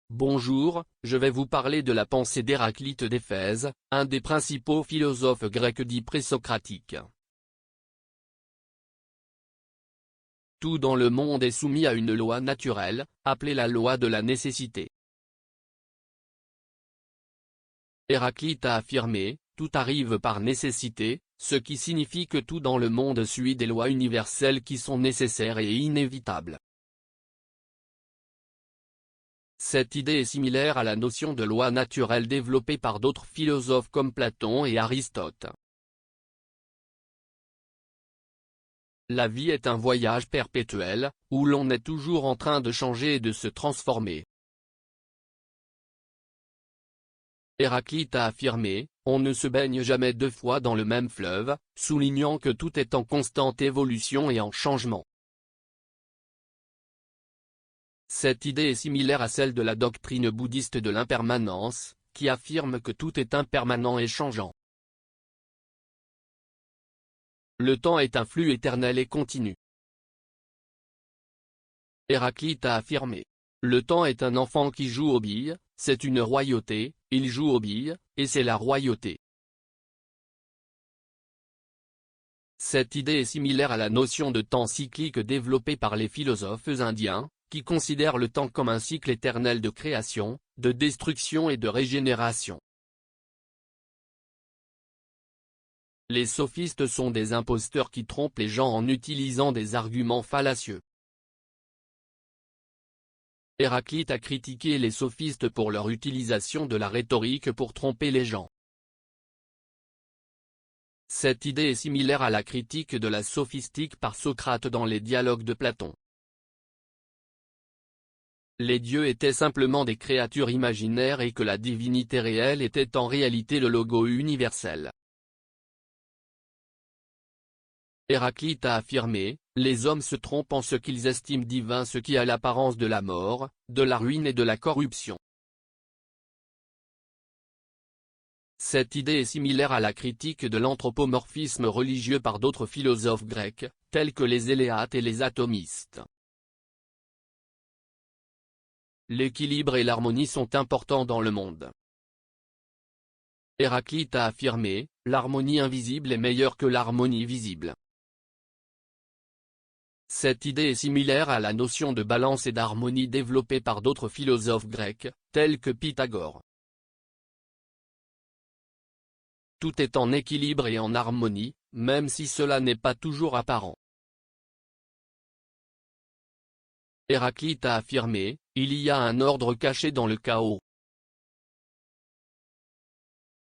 Bonjour, je vais vous parler de la pensée d'Héraclite d'Éphèse, un des principaux philosophes grecs dits présocratiques. Tout dans le monde est soumis à une loi naturelle, appelée la loi de la nécessité. Héraclite a affirmé, tout arrive par nécessité, ce qui signifie que tout dans le monde suit des lois universelles qui sont nécessaires et inévitables. Cette idée est similaire à la notion de loi naturelle développée par d'autres philosophes comme Platon et Aristote. La vie est un voyage perpétuel, où l'on est toujours en train de changer et de se transformer. Héraclite a affirmé, on ne se baigne jamais deux fois dans le même fleuve, soulignant que tout est en constante évolution et en changement. Cette idée est similaire à celle de la doctrine bouddhiste de l'impermanence, qui affirme que tout est impermanent et changeant. Le temps est un flux éternel et continu. Héraclite a affirmé. Le temps est un enfant qui joue aux billes, c'est une royauté, il joue aux billes, et c'est la royauté. Cette idée est similaire à la notion de temps cyclique développée par les philosophes indiens, qui considèrent le temps comme un cycle éternel de création, de destruction et de régénération. Les sophistes sont des imposteurs qui trompent les gens en utilisant des arguments fallacieux. Héraclite a critiqué les sophistes pour leur utilisation de la rhétorique pour tromper les gens. Cette idée est similaire à la critique de la sophistique par Socrate dans les dialogues de Platon. Les dieux étaient simplement des créatures imaginaires et que la divinité réelle était en réalité le logo universel. Héraclite a affirmé, les hommes se trompent en ce qu'ils estiment divin ce qui a l'apparence de la mort, de la ruine et de la corruption. Cette idée est similaire à la critique de l'anthropomorphisme religieux par d'autres philosophes grecs, tels que les éléates et les atomistes. L'équilibre et l'harmonie sont importants dans le monde. Héraclite a affirmé, l'harmonie invisible est meilleure que l'harmonie visible. Cette idée est similaire à la notion de balance et d'harmonie développée par d'autres philosophes grecs, tels que Pythagore. Tout est en équilibre et en harmonie, même si cela n'est pas toujours apparent. Héraclite a affirmé, il y a un ordre caché dans le chaos.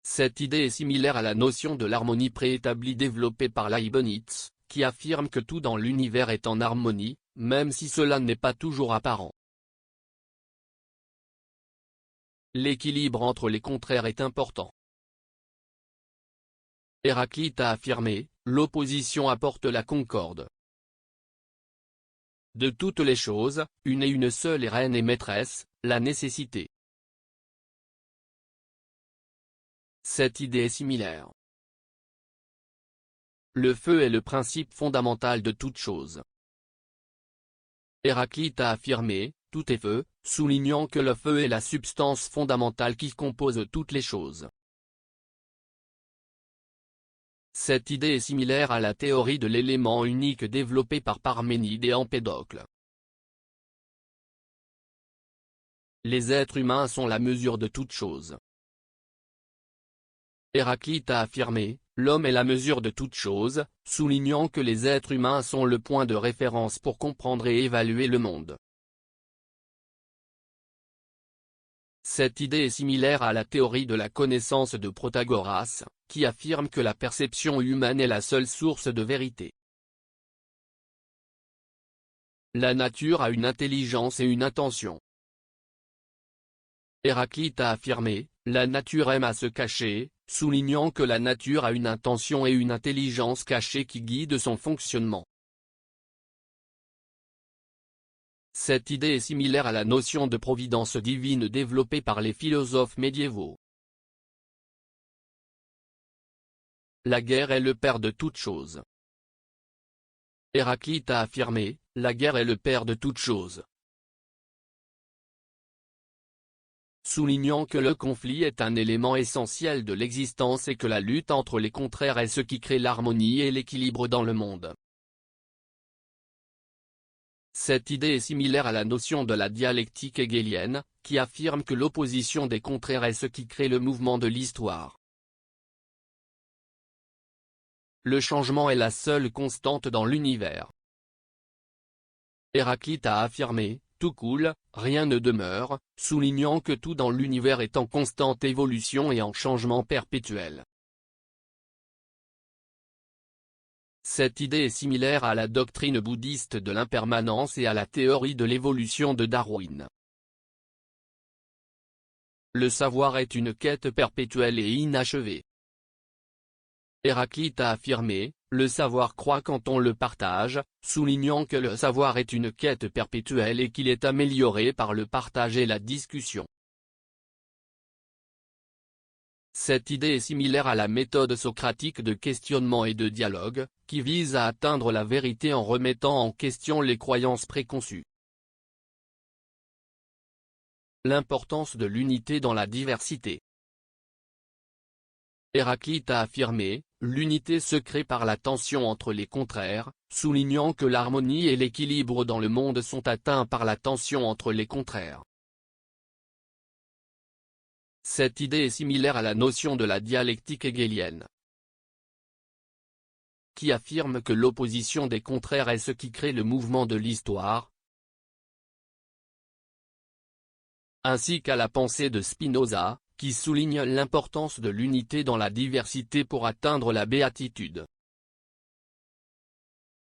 Cette idée est similaire à la notion de l'harmonie préétablie développée par Leibniz, qui affirme que tout dans l'univers est en harmonie, même si cela n'est pas toujours apparent. L'équilibre entre les contraires est important. Héraclite a affirmé, l'opposition apporte la concorde. De toutes les choses, une et une seule est reine et maîtresse, la nécessité. Cette idée est similaire. Le feu est le principe fondamental de toute chose. Héraclite a affirmé, tout est feu, soulignant que le feu est la substance fondamentale qui compose toutes les choses. Cette idée est similaire à la théorie de l'élément unique développée par Parménide et Empédocle. Les êtres humains sont la mesure de toute chose. Héraclite a affirmé, l'homme est la mesure de toute chose, soulignant que les êtres humains sont le point de référence pour comprendre et évaluer le monde. Cette idée est similaire à la théorie de la connaissance de Protagoras, qui affirme que la perception humaine est la seule source de vérité. La nature a une intelligence et une intention. Héraclite a affirmé, la nature aime à se cacher, soulignant que la nature a une intention et une intelligence cachée qui guident son fonctionnement. Cette idée est similaire à la notion de providence divine développée par les philosophes médiévaux. La guerre est le père de toute chose. Héraclite a affirmé, la guerre est le père de toute chose. soulignant que le conflit est un élément essentiel de l'existence et que la lutte entre les contraires est ce qui crée l'harmonie et l'équilibre dans le monde. Cette idée est similaire à la notion de la dialectique hegelienne, qui affirme que l'opposition des contraires est ce qui crée le mouvement de l'histoire. Le changement est la seule constante dans l'univers. Héraclite a affirmé, tout coule, rien ne demeure, soulignant que tout dans l'univers est en constante évolution et en changement perpétuel. Cette idée est similaire à la doctrine bouddhiste de l'impermanence et à la théorie de l'évolution de Darwin. Le savoir est une quête perpétuelle et inachevée. Héraclite a affirmé, le savoir croît quand on le partage, soulignant que le savoir est une quête perpétuelle et qu'il est amélioré par le partage et la discussion. Cette idée est similaire à la méthode socratique de questionnement et de dialogue, qui vise à atteindre la vérité en remettant en question les croyances préconçues. L'importance de l'unité dans la diversité. Héraclite a affirmé, l'unité se crée par la tension entre les contraires, soulignant que l'harmonie et l'équilibre dans le monde sont atteints par la tension entre les contraires. Cette idée est similaire à la notion de la dialectique hegelienne, qui affirme que l'opposition des contraires est ce qui crée le mouvement de l'histoire, ainsi qu'à la pensée de Spinoza, qui souligne l'importance de l'unité dans la diversité pour atteindre la béatitude.